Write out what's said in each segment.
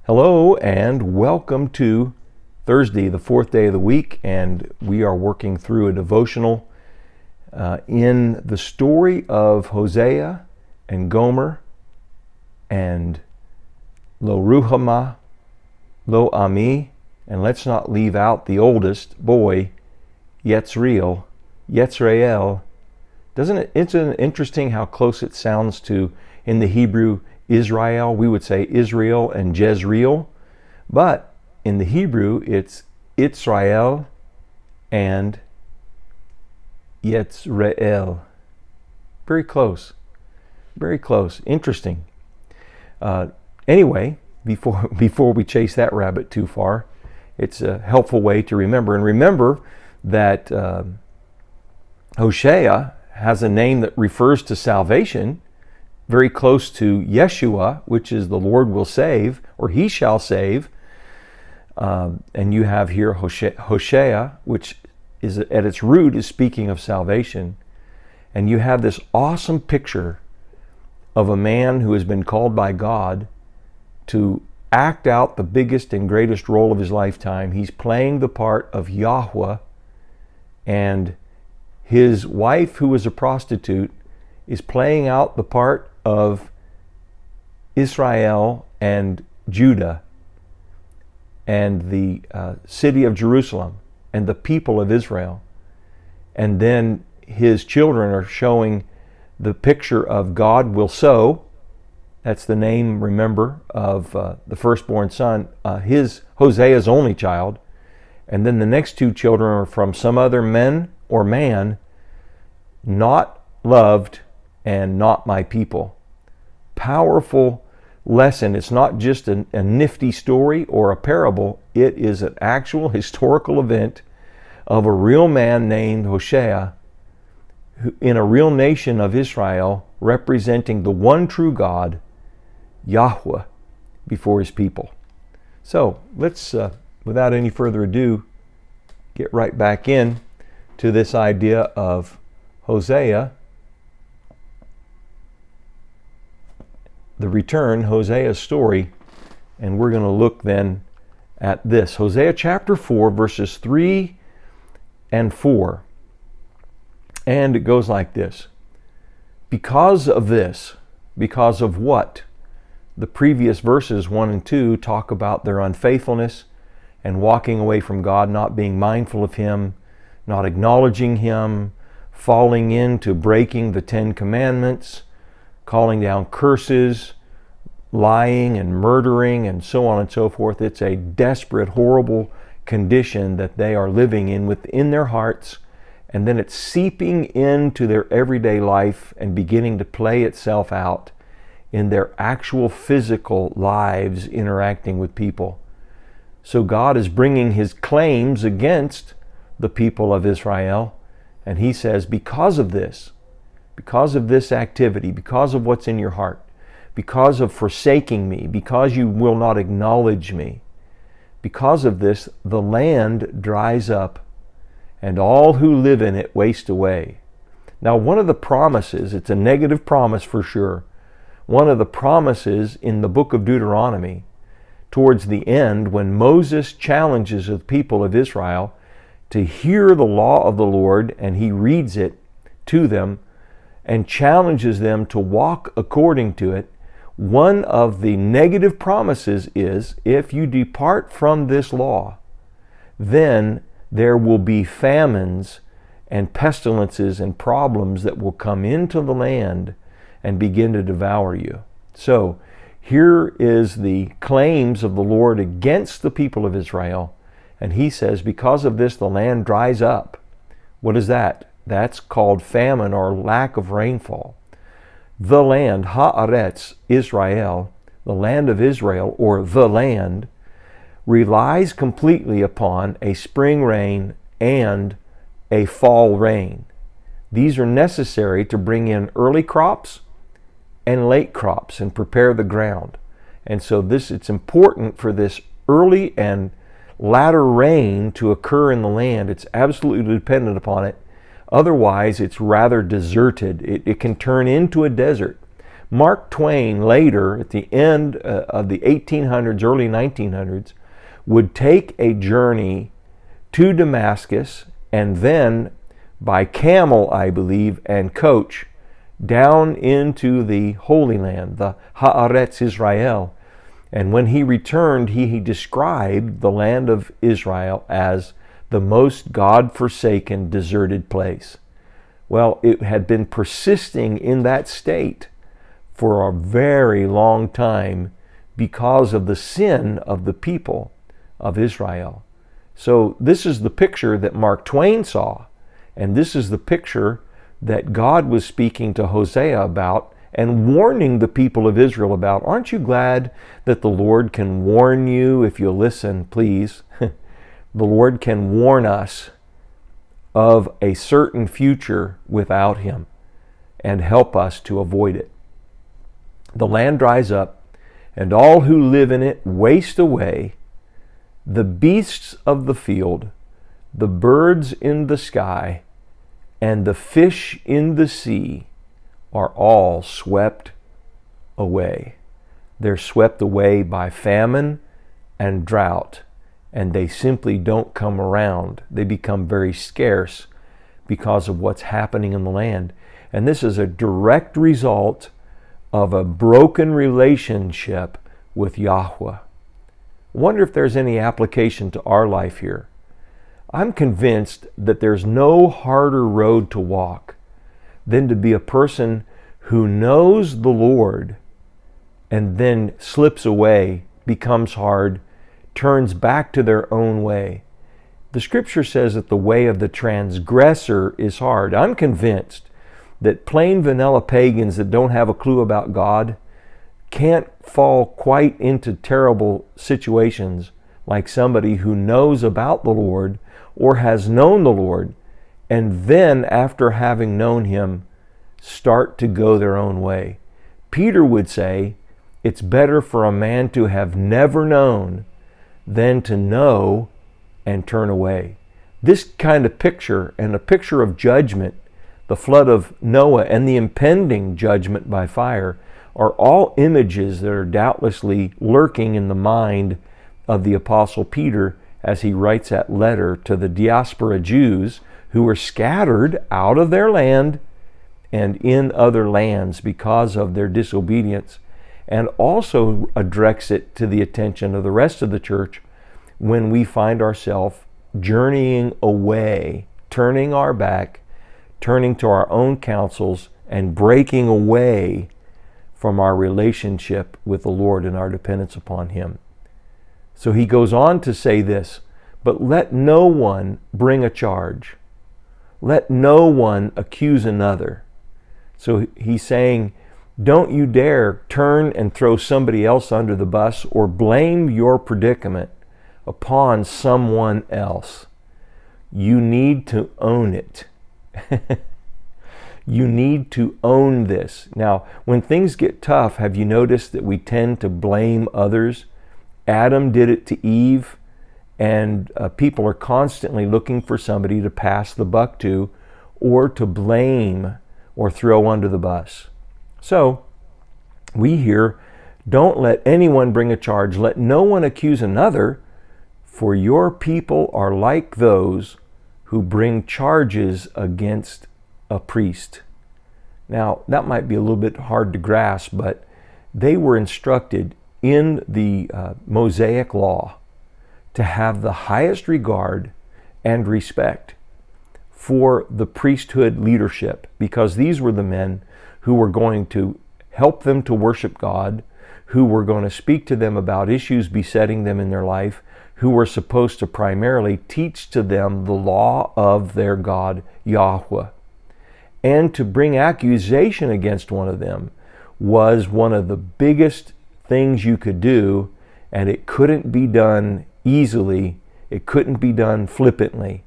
Hello and welcome to Thursday, the fourth day of the week, and we are working through a devotional in the story of Hosea and Gomer and Lo Ruhamah, Lo Ami, and let's not leave out the oldest boy, Yetzrael. Doesn't it? It's interesting how close it sounds to, in the Hebrew, Israel. We would say Israel and Jezreel, but in the Hebrew it's Israel and Yetzrael. Very close. Interesting. Anyway, before we chase that rabbit too far, it's a helpful way to remember. And remember that Hosea has a name that refers to salvation, very close to Yeshua, which is the Lord will save, or he shall save. And you have here Hosea, which is at its root is speaking of salvation. And you have this awesome picture of a man who has been called by God to act out the biggest and greatest role of his lifetime. He's playing the part of Yahweh, and his wife, who was a prostitute, is playing out the part of Israel and Judah and the city of Jerusalem and the people of Israel. And then his children are showing the picture of God will sow. That's the name, remember, of the firstborn son, Hosea's only child. And then the next two children are from some other men or man, not loved and not my people. Powerful lesson. It's not just a nifty story or a parable. It is an actual historical event of a real man named Hosea in a real nation of Israel, representing the one true God, Yahweh, before his people. So let's, without any further ado, get right back in to this idea of Hosea, the return, Hosea's story, and we're going to look then at this. Hosea chapter 4, verses 3 and 4. And it goes like this. Because of this, because of what? The previous verses 1 and 2 talk about their unfaithfulness and walking away from God, not being mindful of him, not acknowledging him, falling into breaking the 10 commandments, calling down curses, lying and murdering, and so on and so forth. It's a desperate, horrible condition that they are living in within their hearts, and then it's seeping into their everyday life and beginning to play itself out in their actual physical lives interacting with people. So God is bringing his claims against the people of Israel, and he says, because of this activity, because of what's in your heart, because of forsaking me, because you will not acknowledge me, because of this, the land dries up and all who live in it waste away. Now, one of the promises, it's a negative promise for sure, one of the promises in the book of Deuteronomy, towards the end, when Moses challenges the people of Israel to hear the law of the Lord, and he reads it to them and challenges them to walk according to it, one of the negative promises is, if you depart from this law, then there will be famines and pestilences and problems that will come into the land and begin to devour you. So here is the claims of the Lord against the people of Israel. And he says, because of this, the land dries up. What is that? That's called famine or lack of rainfall. The land, Haaretz, Israel, the land of Israel, or the land, relies completely upon a spring rain and a fall rain. These are necessary to bring in early crops and late crops and prepare the ground. And so it's important for this early and latter rain to occur in the land. It's absolutely dependent upon it. Otherwise, it's rather deserted. It can turn into a desert. Mark Twain later, at the end of the 1800s, early 1900s, would take a journey to Damascus and then by camel, I believe, and coach down into the Holy Land, the Haaretz Israel. And when he returned, he described the land of Israel as the most God-forsaken, deserted place. Well, it had been persisting in that state for a very long time because of the sin of the people of Israel. So this is the picture that Mark Twain saw, and this is the picture that God was speaking to Hosea about and warning the people of Israel about. Aren't you glad that the Lord can warn you if you listen, please? The Lord can warn us of a certain future without Him and help us to avoid it. The land dries up, and all who live in it waste away. The beasts of the field, the birds in the sky, and the fish in the sea are all swept away. They're swept away by famine and drought, and they simply don't come around. They become very scarce because of what's happening in the land. And this is a direct result of a broken relationship with Yahweh. Wonder if there's any application to our life here. I'm convinced that there's no harder road to walk than to be a person who knows the Lord and then slips away, becomes hard, turns back to their own way. The scripture says that the way of the transgressor is hard. I'm convinced that plain vanilla pagans that don't have a clue about God can't fall quite into terrible situations like somebody who knows about the Lord or has known the Lord, and then after having known Him, start to go their own way. Peter would say, it's better for a man to have never known than to know and turn away. This kind of picture, and a picture of judgment, the flood of Noah and the impending judgment by fire, are all images that are doubtlessly lurking in the mind of the Apostle Peter as he writes that letter to the diaspora Jews who were scattered out of their land and in other lands because of their disobedience, and also directs it to the attention of the rest of the church when we find ourselves journeying away, turning our back, turning to our own counsels, and breaking away from our relationship with the Lord and our dependence upon Him. So he goes on to say this, but let no one bring a charge. Let no one accuse another. So he's saying, don't you dare turn and throw somebody else under the bus or blame your predicament upon someone else. You need to own it. You need to own this. Now, when things get tough, have you noticed that we tend to blame others? Adam did it to Eve, and people are constantly looking for somebody to pass the buck to or to blame or throw under the bus. So, we hear, don't let anyone bring a charge. Let no one accuse another, for your people are like those who bring charges against a priest. Now, that might be a little bit hard to grasp, but they were instructed in the Mosaic law to have the highest regard and respect for the priesthood leadership, because these were the men who were going to help them to worship God, who were going to speak to them about issues besetting them in their life, who were supposed to primarily teach to them the law of their God, Yahweh. And to bring accusation against one of them was one of the biggest things you could do, and it couldn't be done easily. It couldn't be done flippantly.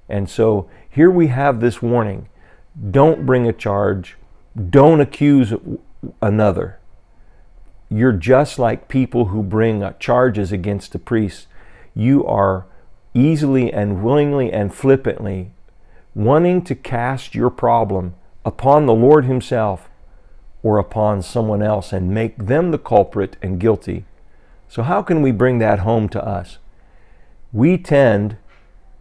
And so here we have this warning. Don't bring a charge. Don't accuse another. You're just like people who bring charges against a priest. You are easily and willingly and flippantly wanting to cast your problem upon the Lord Himself, or upon someone else and make them the culprit and guilty. So how can we bring that home to us? We tend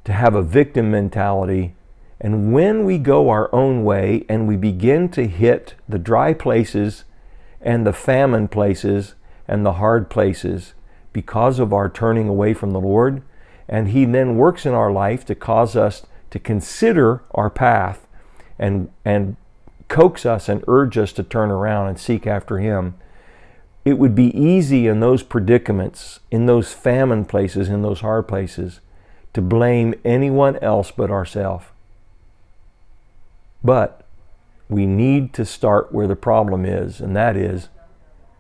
to have a victim mentality, and when we go our own way and we begin to hit the dry places and the famine places and the hard places because of our turning away from the Lord, and He then works in our life to cause us to consider our path and coax us and urge us to turn around and seek after Him, it would be easy in those predicaments, in those famine places, in those hard places, to blame anyone else but ourselves. But we need to start where the problem is, and that is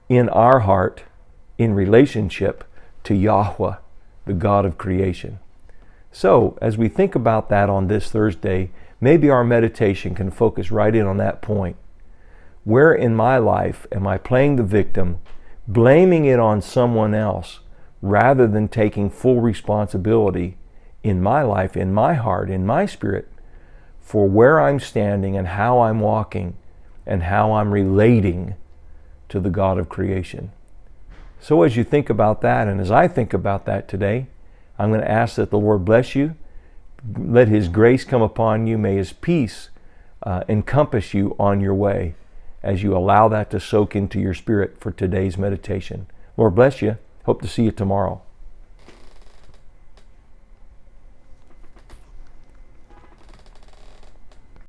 in our heart, in relationship to Yahweh, the God of creation. So, as we think about that on this Thursday, maybe our meditation can focus right in on that point. Where in my life am I playing the victim, blaming it on someone else, rather than taking full responsibility in my life, in my heart, in my spirit, for where I'm standing and how I'm walking and how I'm relating to the God of creation? So as you think about that, and as I think about that today, I'm going to ask that the Lord bless you. Let His grace come upon you. May His peace encompass you on your way as you allow that to soak into your spirit for today's meditation. Lord bless you. Hope to see you tomorrow.